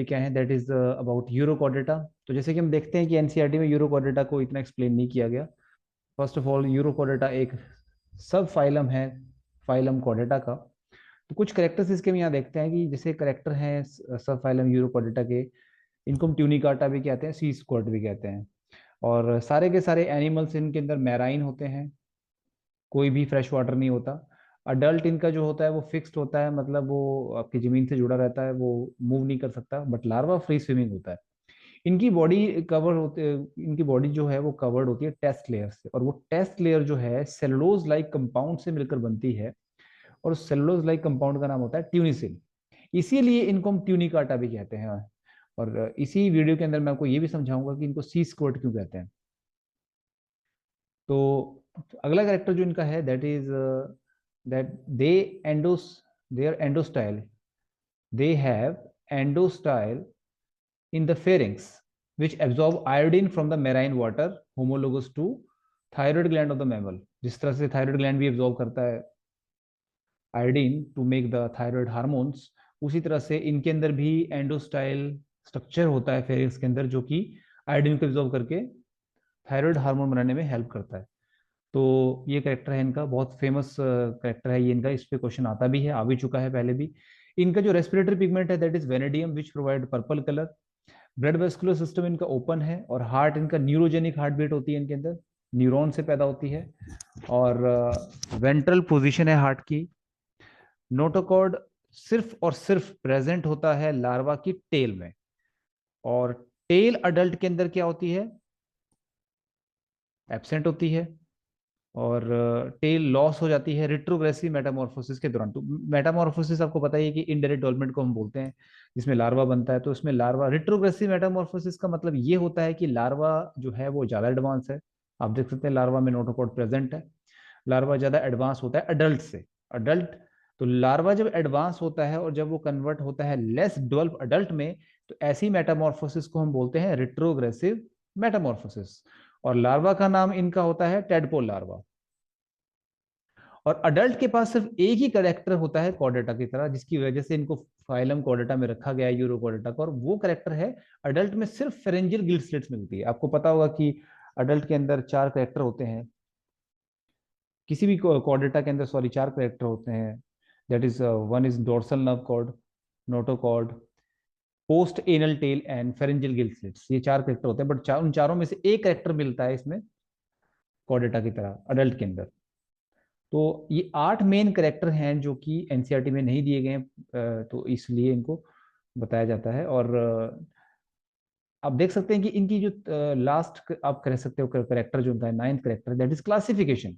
क्या है, that is about urochordata. तो जैसे कि हम देखते हैं कि एनसीईआरटी में यूरोकॉर्डेटा को इतना एक्सप्लेन नहीं किया गया। फर्स्ट ऑफ ऑल यूरोकॉर्डेटा एक सब फाइलम है फाइलम कॉर्डेटा का। तो कुछ करेक्टर्स इसके हम यहाँ देखते हैं कि जैसे करेक्टर हैं सब फाइलम यूरोकॉर्डेटा के, इनको हम ट्यूनिकाटा भी कहते हैं, सी स्क्वाड भी कहते हैं। और सारे के सारे एनिमल्स इनके अंदर मैराइन होते हैं, कोई भी फ्रेश वाटर नहीं होता। अडल्ट इनका जो होता है वो फिक्स्ड होता है, मतलब वो आपकी जमीन से जुड़ा रहता है, वो मूव नहीं कर सकता। बट लार्वा फ्री स्विमिंग होता है। इनकी बॉडी कवर होते इनकी बॉडी जो है वो कवर्ड होती है टेस्ट लेयर से, और वो टेस्ट लेयर जो है सेलुलोज लाइक कंपाउंड से मिलकर बनती है। और सेलुलोज लाइक कंपाउंड का नाम होता है ट्यूनिसिल। इसीलिए इनको हम ट्यूनिकाटा भी कहते हैं। और इसी वीडियो के अंदर मैं आपको ये भी समझाऊंगा कि इनको सी स्क्वर्ट क्यों कहते हैं। तो अगला कैरेक्टर जो इनका है that is that they endos their endostyle, they have endostyle in the pharynx which absorb iodine from the marine water homologous to thyroid gland of the mammal। जिस तरह से थायराइड ग्लैंड भी एब्जॉर्ब करता है iodine to make the thyroid hormones, उसी तरह से इनके अंदर भी एंडोस्टाइल स्ट्रक्चर होता है फेरिक्स के अंदर, जो कि आयोडीन को एब्जॉर्ब करके थायराइड हार्मोन बनाने में हेल्प करता है। तो ये करेक्टर है इनका, बहुत फेमस करेक्टर है ये इनका, इस पे क्वेश्चन आता भी है, आ भी चुका है पहले भी। इनका जो रेस्पिरेटरी पिगमेंट है that is vanadium which provide purple colour. Blood vascular system इनका ओपन है, और हार्ट इनका न्यूरोजेनिक हार्ट बीट होती है इनके अंदर, न्यूरॉन से पैदा होती है। और वेंट्रल पोजीशन है हार्ट की। नोटोकॉर्ड सिर्फ और सिर्फ प्रेजेंट होता है लार्वा की टेल में। और टेल अडल्ट के अंदर क्या होती है, एब्सेंट होती है। और टेल लॉस हो जाती है रिट्रोग्रेसिव मेटामॉर्फोसिस के दौरान। तो मेटामॉर्फोसिस आपको पता ही है कि इनडायरेक्ट डेवलपमेंट को हम बोलते हैं, जिसमें लार्वा बनता है। तो इसमें लार्वा रिट्रोग्रेसिव मेटामॉर्फोसिस का मतलब ये होता है कि लार्वा जो है वो ज्यादा एडवांस है। आप देख सकते हैं लार्वा में नोटोकॉर्ड प्रेजेंट है। लार्वा ज्यादा एडवांस होता है अडल्ट से। अडल्ट, तो लार्वा जब एडवांस होता है और जब वो कन्वर्ट होता है लेस डेवलप अडल्ट में, तो ऐसी मेटामॉर्फोसिस को हम बोलते हैं रिट्रोग्रेसिव मेटामॉर्फोसिस। और लार्वा का नाम इनका होता है टेडपोल लार्वा। और अडल्ट के पास सिर्फ एक ही करेक्टर होता है कॉर्डेटा की तरह, जिसकी वजह से इनको फाइलम कॉर्डेटा में रखा गया है यूरोकॉर्डेटा का, और वो करेक्टर है अडल्ट में सिर्फ फेरेंजियल गिल्ड स्लिट्स मिलती है। आपको पता होगा कि अडल्ट के अंदर चार करेक्टर होते हैं, किसी भी कॉर्डेटा के अंदर सॉरी चार करेक्टर होते हैं। That is one is dorsal nerve cord, notochord, post anal tail and pharyngeal gilled slits. ये चार करेक्टर होते हैं, बट उन चारों में से एक करेक्टर मिलता है इसमें कॉर्डेटा की तरह अडल्ट के अंदर। तो ये 8 मेन करेक्टर हैं जो कि एनसीईआरटी में नहीं दिए गए हैं, तो इसलिए इनको बताया जाता है। और आप देख सकते हैं कि इनकी जो लास्ट आप कह सकते हो करेक्टर जो उनका है ninth character, that is classification.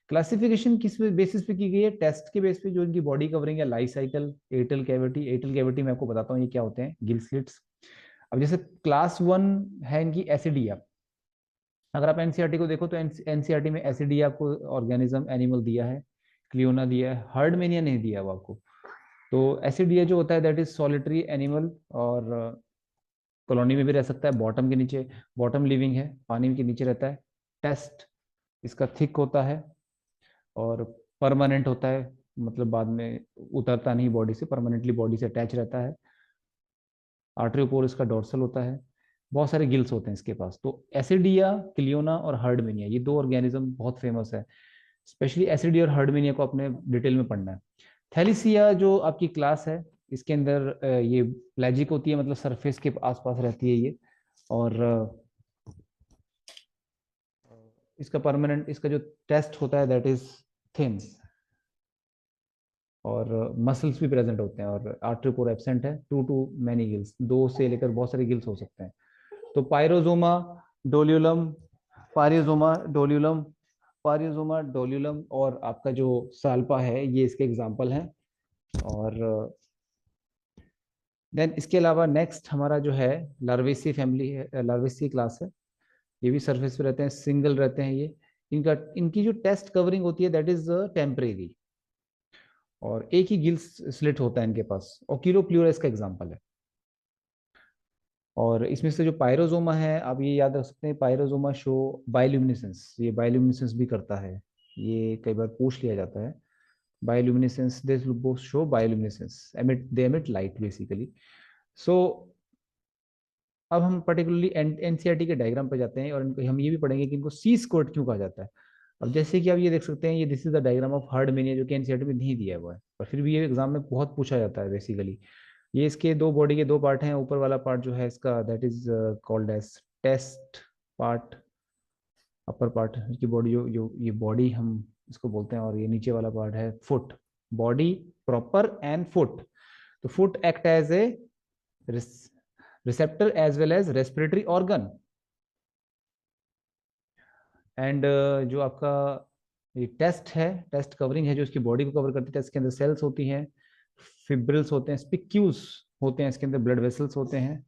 Classification किस बेसिस पे की गई है, टेस्ट के बेस पे, जो इनकी बॉडी कवरिंग है, लाइफ साइकिल, एटल कैविटी। एटल कैविटी मैं आपको बताता हूँ ये क्या होते हैं, गिल स्लिट्स। अब जैसे क्लास 1 है इनकी एसिडिया। अगर आप एनसीईआरटी को देखो तो एनसीईआरटी में एसिडिया आपको ऑर्गेनिज्म एनिमल दिया है, क्लियोना दिया है, हर्डमेनिया नहीं दिया हुआ आपको। तो एसिडिया जो होता है दैट इज सॉलिटरी एनिमल, और कॉलोनी में भी रह सकता है, बॉटम के नीचे, बॉटम लिविंग है, पानी के नीचे रहता है। टेस्ट इसका थिक होता है और परमानेंट होता है, मतलब बाद में उतरता नहीं बॉडी से, परमानेंटली बॉडी से अटैच रहता है। आर्ट्रियोपोर इसका डोर्सल होता है। बहुत सारे गिल्स होते हैं इसके पास। तो एसिडिया, क्लियोना और हर्डमेनिया, ये दो ऑर्गेनिज्म बहुत फेमस है। स्पेशली एसिडिया और हर्डमेनिया को अपने डिटेल में पढ़ना है। थैलिसिया जो आपकी क्लास है, इसके अंदर ये प्लेजिक होती है, मतलब सरफेस के आसपास रहती है ये। और इसका परमानेंट, इसका जो टेस्ट होता है दैट इज थिन, और मसल्स भी प्रेजेंट होते हैं। और आर्ट्रियोपोर एब्सेंट है, टू मैनी गिल्स, दो से लेकर बहुत सारे गिल्स हो सकते हैं। तो पायरोजोमा डोलियोलम, पारियोजोमा डोलियोलम, पारियोजोमा डोलियोलम, और आपका जो साल्पा है ये इसके एग्जाम्पल हैं। और देन इसके अलावा नेक्स्ट हमारा जो है लार्वेसी फैमिली है, लार्वेसी क्लास है। ये भी सरफेस पे रहते हैं, सिंगल रहते हैं ये। इनका इनकी जो टेस्ट कवरिंग होती है दैट इज टेम्परेरी, और एक ही गिल स्लिट होता है इनके पास। ओकिलोप्लूरा इसका एग्जाम्पल है। और इसमें से जो पायरोजोमा है, आप ये याद रख सकते हैं, पायरोजोमा शो बायोल्यूमिनेसेंस, ये बायोल्यूमिनेसेंस भी करता है, ये कई बार पूछ लिया जाता है। Bioluminescence, they both show bioluminescence, emit they emit light basically. So अब हम पर्टिकुलरली एनसीईआरटी के डायग्राम पे जाते हैं और इनको हम ये भी पढ़ेंगे कि इनको सी स्क्वाड क्यों कहा जाता है। अब जैसे कि आप ये देख सकते हैं, ये this is the diagram of heard mania, जो कि एनसीईआरटी में नहीं दिया हुआ है, पर फिर भी ये एग्जाम में बहुत पूछा जाता है बेसिकली। ये इसके दो बॉडी के दो पार्ट हैं। ऊपर वाला पार्ट जो है इसका, that is called as test part, upper part की बॉडी, जो जो ये बॉडी हम इसको बोलते हैं, और ये नीचे वाला पार्ट है foot. Body proper and foot. तो foot act as a receptor as well as respiratory organ. And जो आपका ये टेस्ट है, टेस्ट कवरिंग है जो इसकी बॉडी को कवर करती है, इसके अंदर सेल्स होती हैं, फिब्रिल्स होते हैं, स्पिक्यूल्स होते हैं, इसके अंदर ब्लड वेसल्स होते हैं।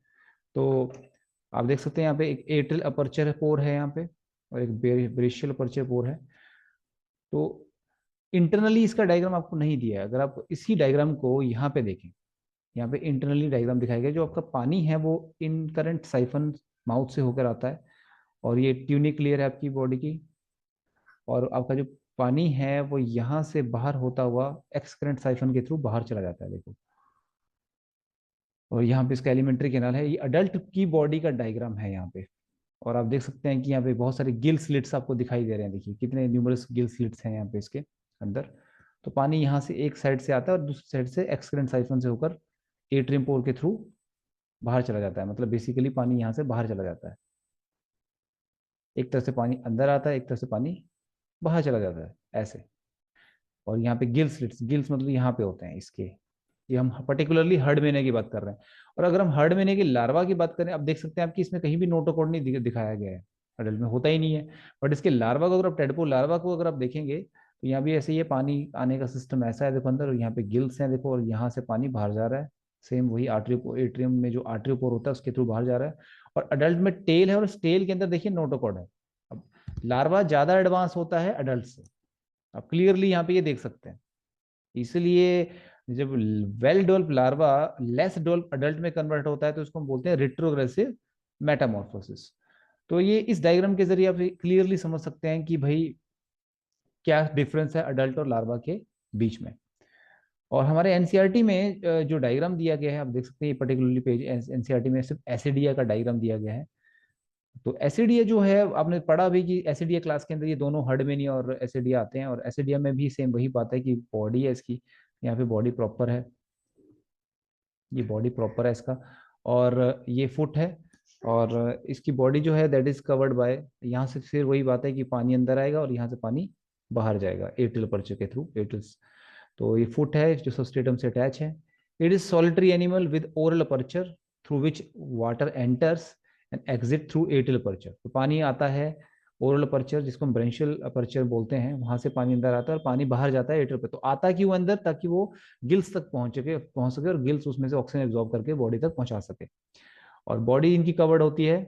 तो आप देख सकते हैं यहाँ पे एक एट्रियल अपर्चर पोर है यहाँ पे, और एक ब्रेशियल अपर्चर पोर है। तो इंटरनली इसका डायग्राम आपको नहीं दिया है। अगर आप इसी डायग्राम को यहाँ पे देखें, यहाँ पे इंटरनली डायग्राम दिखाया गया। जो आपका पानी है वो इन करंट साइफन माउथ से होकर आता है, और ये ट्यूनिक लेयर है आपकी बॉडी की, और आपका जो पानी है वो यहाँ से बाहर होता हुआ एक्सक्रेंट साइफन के थ्रू बाहर चला जाता है, देखो। और यहाँ पे इसका एलिमेंट्री कैनाल है। ये अडल्ट की बॉडी का डायग्राम है यहाँ पे। और आप देख सकते हैं कि यहाँ पे बहुत सारे गिल स्लिट्स आपको दिखाई दे रहे हैं। देखिए कितने न्यूमरस गिल स्लिट्स हैं यहाँ पे इसके अंदर। तो पानी यहाँ से एक साइड से आता है और दूसरी साइड से एक्सक्रेंट साइफन से होकर एट्रियम पोर के थ्रू बाहर चला जाता है। मतलब बेसिकली पानी यहाँ से बाहर चला जाता है। एक तरफ से पानी अंदर आता है, एक तरफ से पानी बाहर चला जाता है, ऐसे। और यहाँ पे गिल स्लिट्स, गिल्स मतलब यहाँ पे होते हैं इसके। ये हम पर्टिकुलरली हर्ड मेने की बात कर रहे हैं। और अगर हम हर्ड मेने की लार्वा की बात करें, अब देख सकते हैं आपकी इसमें कहीं भी नोटोकॉड नहीं दिखाया गया है, अडल्ट में होता ही नहीं है। बट इसके लार्वा को, अगर आप टेडपोल लार्वा को अगर आप देखेंगे, तो यहाँ भी ऐसे ही है, पानी आने का सिस्टम ऐसा है, देखो अंदर, और यहाँ पे गिल्स हैं देखो, और यहाँ से पानी बाहर जा रहा है। सेम वही आर्ट्रियो एट्रियम में जो आर्ट्रियोपोर होता है उसके थ्रू बाहर जा रहा है। और अडल्ट में टेल है, और उस टेल के अंदर देखिए नोटोकॉड है। अब लार्वा ज्यादा एडवांस होता है अडल्ट से, आप क्लियरली यहाँ पे ये देख सकते हैं। इसलिए जब well develop larva less develop adult में कन्वर्ट होता है, तो उसको हम बोलते हैं रिट्रोग्रेसिव मेटामॉर्फोसिस। तो ये इस डायग्राम के जरिए आप क्लियरली समझ सकते हैं कि भाई क्या डिफरेंस है अडल्ट और लार्वा के बीच में। और हमारे एनसीईआरटी में जो डायग्राम दिया गया है, आप देख सकते हैं, ये पर्टिकुलरली पेज एनसीईआरटी में सिर्फ एसिडिया का डायग्राम दिया गया है। तो एसिडिया जो है, आपने पढ़ा भी कि एसिडिया क्लास के अंदर ये दोनों हर्डमेनिया और एसिडिया आते हैं। और एसिडिया में भी सेम वही बात है कि बॉडी है इसकी, यहाँ पे बॉडी प्रॉपर है, ये बॉडी प्रॉपर है इसका, और ये फुट है। और इसकी बॉडी जो है दैट इज कवर्ड बाय, यहाँ से फिर वही बात है कि पानी अंदर आएगा और यहाँ से पानी बाहर जाएगा एट्रियल पर्चे के थ्रू, एट्रिल्स। तो ये फुट है जो सबस्ट्रेटम से अटैच है। It is solitary animal with oral aperture through which water enters and exit through atrial aperture. तो पानी आता है ओरल अपर्चर, जिसको हम ब्रेंशियल अपर्चर बोलते हैं, वहां से पानी अंदर आता है और पानी बाहर जाता है एट्रियल पे। तो आता क्यों अंदर? ताकि वो गिल्स तक पहुंच सके और गिल्स उसमें से ऑक्सीजन एब्जॉर्ब करके बॉडी तक पहुंचा सके। और बॉडी इनकी कवर्ड होती है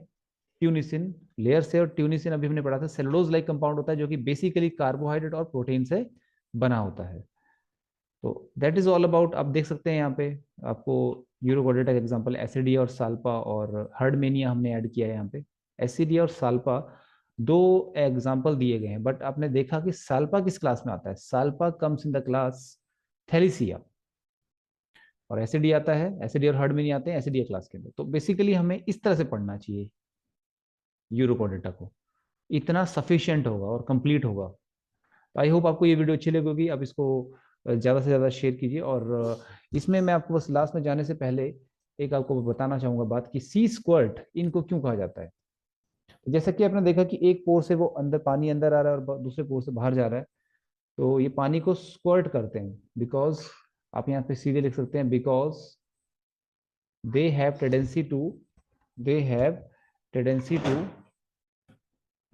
ट्यूनिसिन लेयर से। और ट्यूनिसिन अभी हमने पढ़ा था सेलुलोज लाइक कंपाउंड होता है, जो कि बेसिकली कार्बोहाइड्रेट और प्रोटीन से बना होता है। तो दैट इज ऑल अबाउट। आप देख सकते हैं यहाँ पे आपको यूरोकोडेटा का एग्जांपल एसिडिया और साल्पा और हर्डमेनिया हमने ऐड किया है यहाँ पे। एसिडिया और साल्पा दो एग्जांपल दिए गए हैं, बट आपने देखा कि साल्पा किस क्लास में आता है? Salpa comes in the class thaliacea, और एसिडिया आता है, एसिडिया और हर्डमेनिया आते हैं एसिडिया क्लास के अंदर। तो बेसिकली हमें इस तरह से पढ़ना चाहिए यूरोकोडेटा को, इतना सफिशियंट होगा और कंप्लीट होगा। तो आई होप आपको ये वीडियो अच्छी लगी होगी। आप इसको ज़्यादा से ज़्यादा शेयर कीजिए। और इसमें मैं आपको बस लास्ट में जाने से पहले एक आपको बताना चाहूँगा बात, कि सी स्क्वर्ट इनको क्यों कहा जाता है। जैसा कि आपने देखा कि एक पोर से वो अंदर पानी अंदर आ रहा है और दूसरे पोर से बाहर जा रहा है, तो ये पानी को स्क्वर्ट करते हैं बिकॉज, आप यहाँ पे सीधे लिख सकते हैं, because they have tendency to, they have tendency to,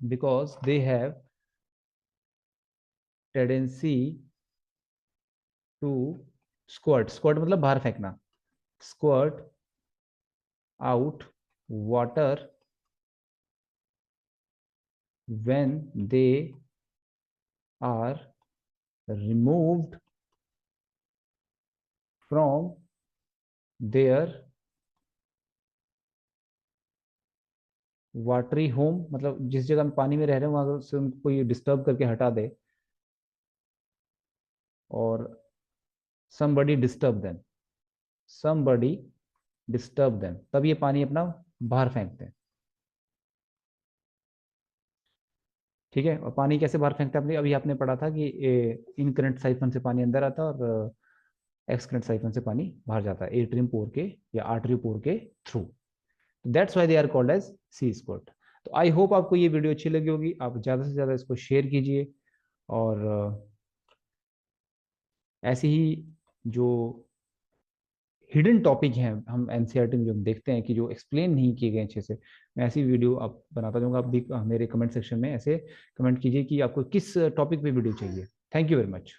because they have tendency to squirt. Squirt मतलब बाहर फेंकना, squirt out water when they are removed from their watery home. मतलब जिस जगह में पानी में रह रहे हैं वहां से उनको कोई डिस्टर्ब करके हटा दे, और somebody disturb them, somebody disturb them, तब ये पानी अपना बाहर फेंकते हैं। ठीक है, और पानी कैसे बाहर फेंकते हैं अपने, अभी आपने पढ़ा था कि इन करंट साइफन से पानी अंदर आता है और एक्स करंट साइफन से पानी बाहर जाता है, एट्रियम पोर के या आर्टरी पोर के through. That's why they are called as sea squirt. तो आई होप आपको ये वीडियो अच्छी लगी होगी, आप ज़्यादा से ज़्यादा इसको शेयर कीजिए। और ऐसे ही जो हिडन टॉपिक हैं हम एनसीईआरटी में जो हम देखते हैं कि जो एक्सप्लेन नहीं किए गए अच्छे से, मैं ऐसी वीडियो आप बनाता जाऊंगा। आप भी मेरे कमेंट सेक्शन में ऐसे कमेंट कीजिए कि आपको किस टॉपिक पे वीडियो चाहिए। Thank you very much.